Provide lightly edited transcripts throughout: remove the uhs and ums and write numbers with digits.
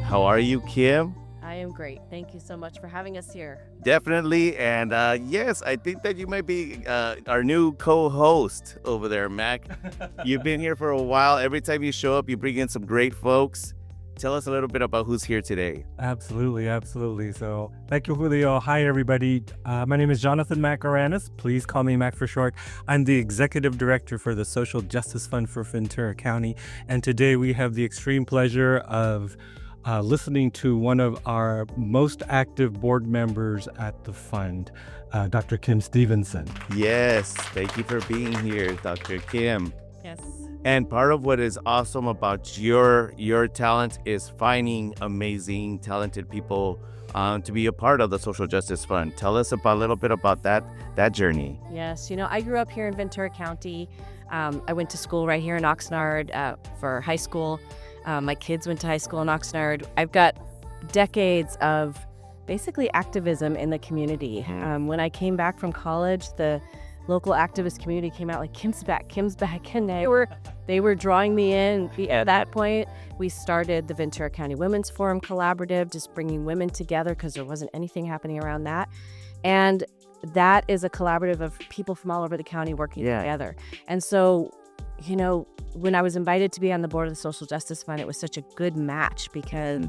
How are you, Kim? I am great. Thank you so much for having us here. Definitely. And yes, I think that you might be our new co-host over there, Mac. You've been here for a while. Every time you show up, you bring in some great folks. Tell us a little bit about who's here today. Absolutely. So thank you, Julio. Hi, everybody. My name is Jonathan Macaranis. Please call me Mac for short. I'm the Executive Director for the Social Justice Fund for Ventura County. And today we have the extreme pleasure of listening to one of our most active board members at the fund, Dr. Kim Stevenson. Yes, thank you for being here, Dr. Kim. Yes. And part of what is awesome about your talent is finding amazing, talented people to be a part of the Social Justice Fund. Tell us a little bit about that journey. Yes. I grew up here in Ventura County. I went to school right here in Oxnard for high school. My kids went to high school in Oxnard. I've got decades of basically activism in the community. When I came back from college, the local activist community came out like, Kim's back. And they were drawing me in. At that point, we started the Ventura County Women's Forum Collaborative, just bringing women together because there wasn't anything happening around that. And that is a collaborative of people from all over the county working together. And so, when I was invited to be on the board of the Social Justice Fund, it was such a good match because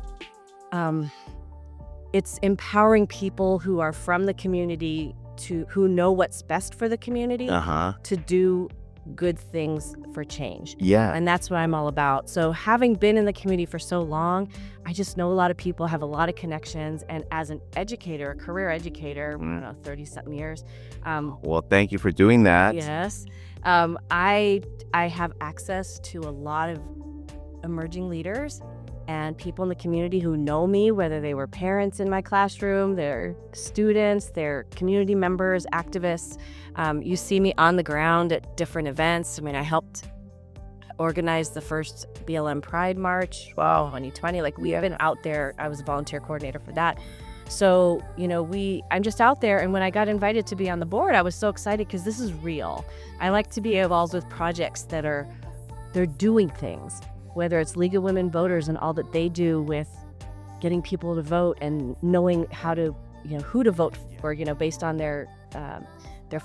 it's empowering people who are from the community who know what's best for the community to do good things for change. Yeah. And that's what I'm all about. So having been in the community for so long, I just know a lot of people, have a lot of connections. And as an educator, a career educator, 30-something years. Well, thank you for doing that. Yes. I have access to a lot of emerging leaders and people in the community who know me, whether they were parents in my classroom, they're students, they're community members, activists. You see me on the ground at different events. I helped organize the first BLM Pride March, 2020. We have been out there. I was a volunteer coordinator for that. So, I'm just out there. And when I got invited to be on the board, I was so excited because this is real. I like to be involved with projects that they're doing things, whether it's League of Women Voters and all that they do with getting people to vote and knowing how to, who to vote for, based on their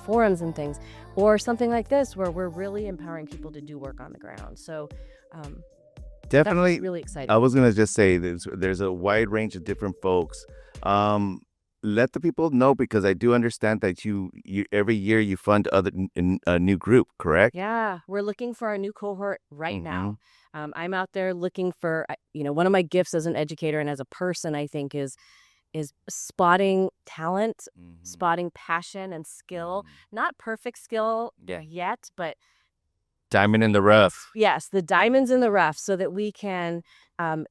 forums and things, or something like this where we're really empowering people to do work on the ground. So, definitely that's really exciting. I was going to just say there's a wide range of different folks. Let the people know, because I do understand that you every year you fund a new group, correct? Yeah, we're looking for a new cohort right now. I'm out there looking for, one of my gifts as an educator and as a person, I think, is spotting talent, spotting passion and skill. Not perfect skill yet, but diamond in the rough. Yes, the diamonds in the rough, so that we can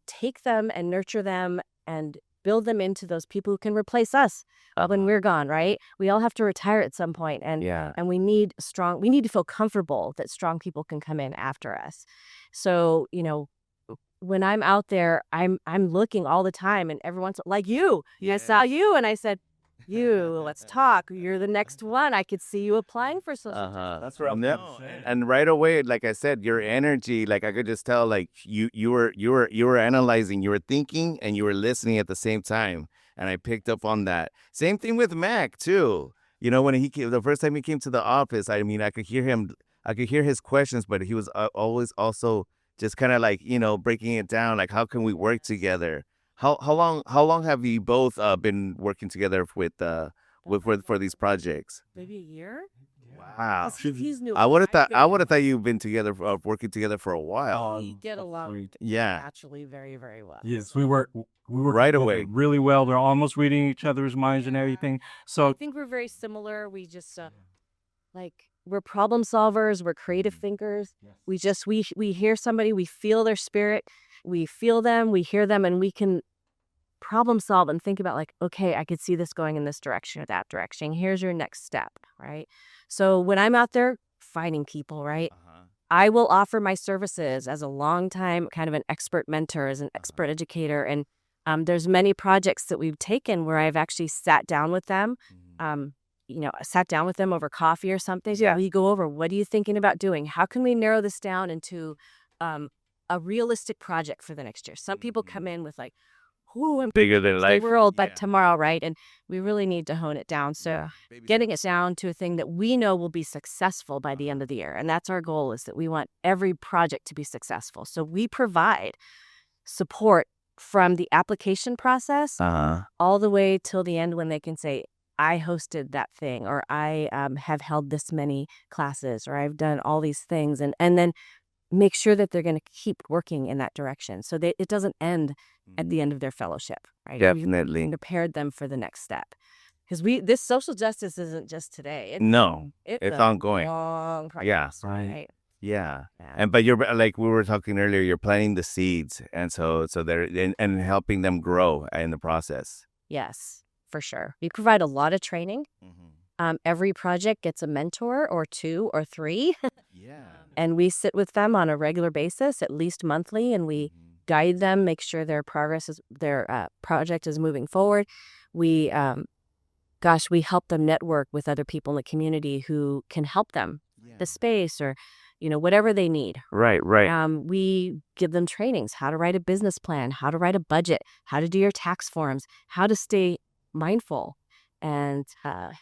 take them and nurture them and build them into those people who can replace us when we're gone, right? We all have to retire at some point, and we need to feel comfortable that strong people can come in after us. So, when I'm out there, I'm looking all the time, and everyone's like you. I saw you and I said, let's talk. You're the next one. I could see you applying for social justice. That's right. And right away, like I said, your energy, I could just tell, you were analyzing, you were thinking, and you were listening at the same time. And I picked up on that. Same thing with Mac too. When he came, the first time he came to the office, I could hear his questions, but he was always also just kind of breaking it down, how can we work together? How long have you both been working together for these projects? Maybe a year. Wow. He's new. I would have thought you've been together, working together for a while. We get along naturally very, very well. Yes, we work right away really well. We're almost reading each other's minds and everything. So I think we're very similar. We just we're problem solvers. We're creative thinkers. We hear somebody, we feel their spirit, we feel them, we hear them, and we can problem solve and think about okay, I could see this going in this direction or that direction. Here's your next step, right? So when I'm out there finding people, right, I will offer my services as a longtime kind of an expert mentor, as an expert educator. And there's many projects that we've taken where I've actually sat down with them sat down with them over coffee or something. Yeah, we go over, what are you thinking about doing? How can we narrow this down into a realistic project for the next year? Some people come in with like, "Ooh, I'm Bigger than the life. world, but Yeah. tomorrow," right? And we really need to hone it down. So getting it down to a thing that we know will be successful by the end of the year. And that's our goal, is that we want every project to be successful. So we provide support from the application process all the way till the end, when they can say, I hosted that thing, or I have held this many classes, or I've done all these things, and then make sure that they're going to keep working in that direction, so that it doesn't end at the end of their fellowship, right? Definitely. We prepared them for the next step, because this social justice isn't just today. No, it's it's a ongoing. long process, Yeah. right? Yeah. Yeah. But you're like we were talking earlier, you're planting the seeds, and so they're and helping them grow in the process. Yes, for sure. We provide a lot of training. Every project gets a mentor or 2 or 3. Yeah. And we sit with them on a regular basis, at least monthly, and we guide them, make sure their project is moving forward. We, we help them network with other people in the community who can help them, the space, or, whatever they need. Right. We give them trainings, how to write a business plan, how to write a budget, how to do your tax forms, how to stay mindful and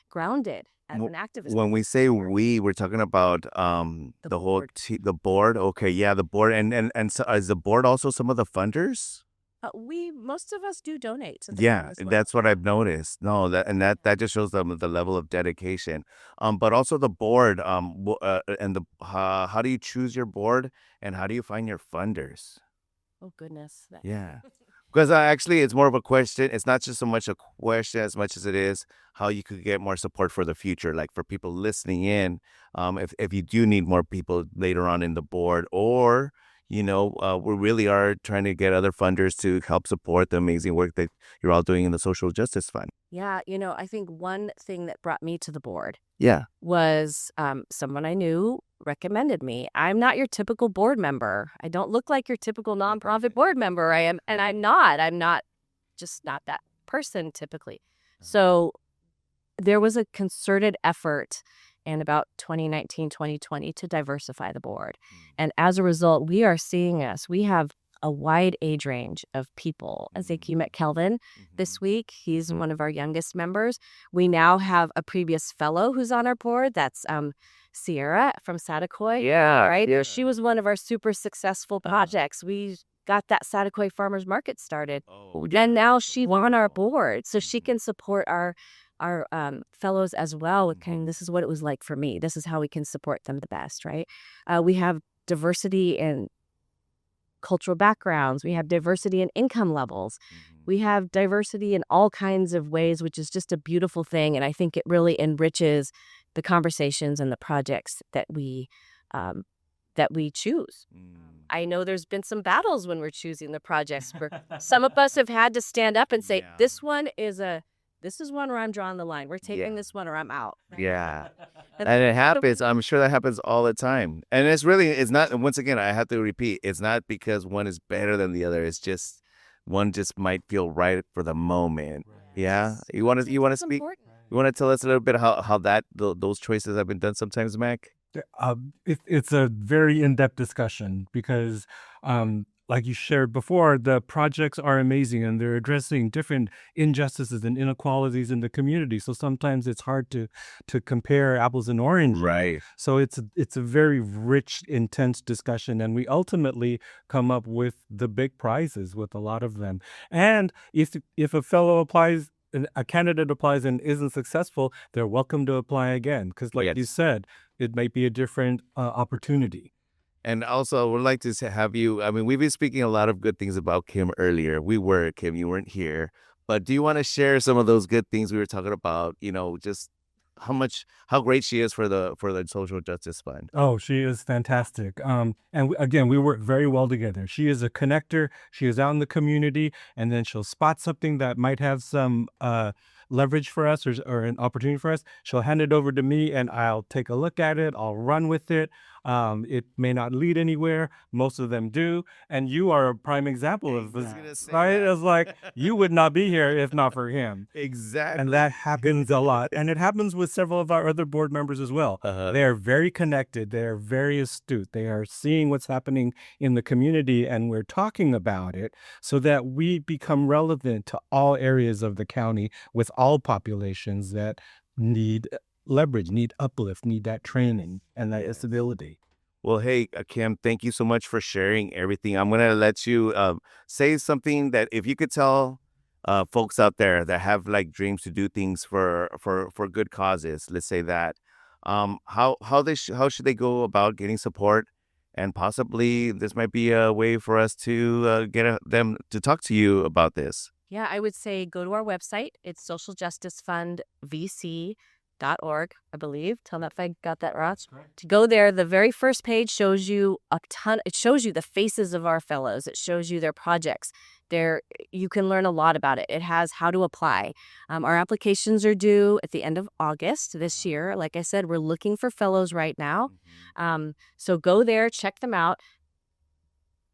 grounded as an activist. When we say we're talking about the whole board. the board. Okay, yeah, the board, and so is the board also some of the funders? Most of us do donate to the Yeah, board as well. that's what I've noticed. No, that just shows them the level of dedication. But also the board. And how do you choose your board, and how do you find your funders? Oh, goodness. Yeah. Because actually, it's more of a question. It's not just so much a question as much as it is how you could get more support for the future. Like for people listening in, if you do need more people later on in the board, or we really are trying to get other funders to help support the amazing work that you're all doing in the Social Justice Fund. Yeah, I think one thing that brought me to the board Yeah. was someone I knew recommended me. I'm not your typical board member. I don't look like your typical nonprofit board member. I'm not. I'm just not that person typically. So there was a concerted effort in about 2019, 2020 to diversify the board. And as a result, we have a wide age range of people. I think you met Kelvin this week. He's one of our youngest members. We now have a previous fellow who's on our board. That's Sierra from Satakoy. Yeah. Right? Yeah. She was one of our super successful projects. We got that Satakoy Farmers Market started. And now she's on our board, so she can support our fellows as well. This is what it was like for me. This is how we can support them the best, right? We have diversity in cultural backgrounds. We have diversity in income levels. We have diversity in all kinds of ways, which is just a beautiful thing. And I think it really enriches the conversations and the projects that we choose. I know there's been some battles when we're choosing the projects. Some of us have had to stand up and say, this is one where I'm drawing the line. We're taking this one or I'm out. Right? Yeah. And it happens. I'm sure that happens all the time. And it's not, once again, I have to repeat, it's not because one is better than the other. It's just one just might feel right for the moment. Right. Yeah. You want to speak? Important. You want to tell us a little bit how those choices have been done sometimes, Mac? It's a very in-depth discussion because, like you shared before, the projects are amazing and they're addressing different injustices and inequalities in the community. So sometimes it's hard to compare apples and oranges. Right. So it's a very rich, intense discussion, and we ultimately come up with the big prizes with a lot of them. And if a candidate applies and isn't successful, they're welcome to apply again. Because like you said, it might be a different opportunity. And also, we'd like to have you, we've been speaking a lot of good things about Kim earlier. Kim, you weren't here. But do you want to share some of those good things we were talking about, just how great she is for the Social Justice Fund? Oh, she is fantastic. Again, we work very well together. She is a connector. She is out in the community, and then she'll spot something that might have some leverage for us or an opportunity for us, she'll hand it over to me and I'll take a look at it. I'll run with it. It may not lead anywhere. Most of them do. And you are a prime example of this, right? It's like you would not be here if not for him. Exactly. And that happens a lot. And it happens with several of our other board members as well. They are very connected. They are very astute. They are seeing what's happening in the community and we're talking about it so that we become relevant to all areas of the county with all populations that need leverage, need uplift, need that training and that stability. Well, hey, Kim, thank you so much for sharing everything. I'm gonna let you say something that if you could tell folks out there that have like dreams to do things for good causes, let's say that, how should they go about getting support, and possibly this might be a way for us to get them to talk to you about this. Yeah, I would say go to our website. It's socialjusticefundvc.org, I believe. Tell me if I got that right. To go there, the very first page shows you it shows you the faces of our fellows. It shows you their projects. You can learn a lot about it. It has how to apply. Our applications are due at the end of August this year. Like I said, we're looking for fellows right now. So go there, check them out.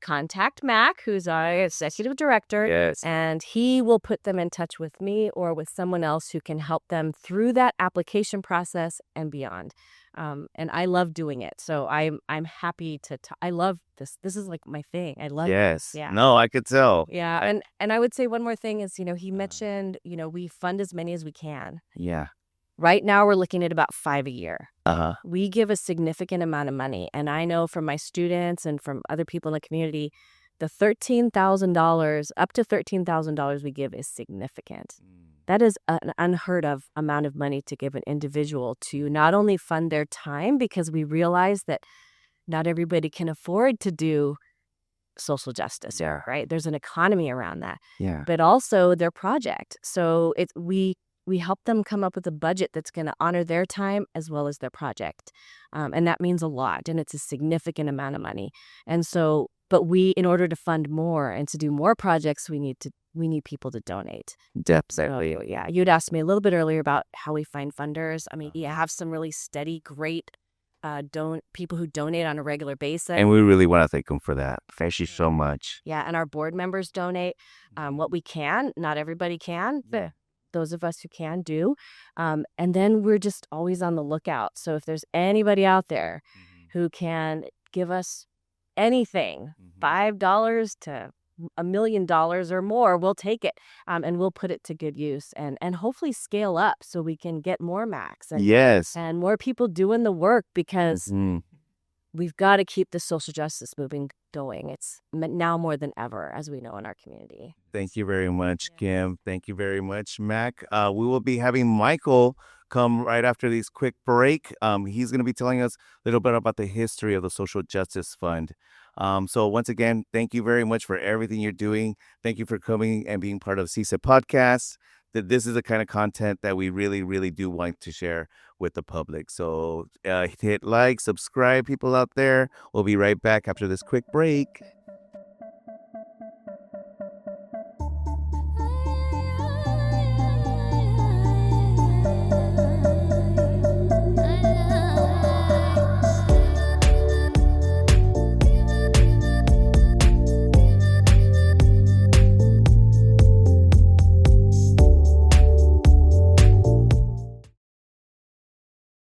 Contact Mac, who's our executive director, Yes. and he will put them in touch with me or with someone else who can help them through that application process and beyond. And I love doing it, so I'm happy to. I love this. This is like my thing. I love. Yes. Yeah. No, I could tell. Yeah, and I would say one more thing is, he mentioned, we fund as many as we can. Yeah. Right now, we're looking at about 5 a year. We give a significant amount of money. And I know from my students and from other people in the community, the $13,000, up to $13,000 we give is significant. That is an unheard of amount of money to give an individual to not only fund their time, because we realize that not everybody can afford to do social justice, right? There's an economy around that. Yeah. But also their project. So we help them come up with a budget that's going to honor their time as well as their project. And that means a lot. And it's a significant amount of money. And so, but in order to fund more and to do more projects, we need people to donate. Definitely. So, yeah. You'd asked me a little bit earlier about how we find funders. I mean, you have some really steady, great people who donate on a regular basis. And we really want to thank them for that. Thank you so much. Yeah. And our board members donate what we can. Not everybody can, but those of us who can do. And then we're just always on the lookout. So if there's anybody out there who can give us anything, $5 to $1 million or more, we'll take it. And we'll put it to good use and hopefully scale up so we can get more Macs and more people doing the work, because we've got to keep the social justice movement going. It's now more than ever, as we know, in our community. Thank you very much, Kim. Thank you very much, Mac. We will be having Michael come right after this quick break. He's going to be telling us a little bit about the history of the Social Justice Fund. So once again, thank you very much for everything you're doing. Thank you for coming and being part of CISA Podcast. This is the kind of content that we really, really do want to share with the public. So hit like, subscribe, people out there. We'll be right back after this quick break.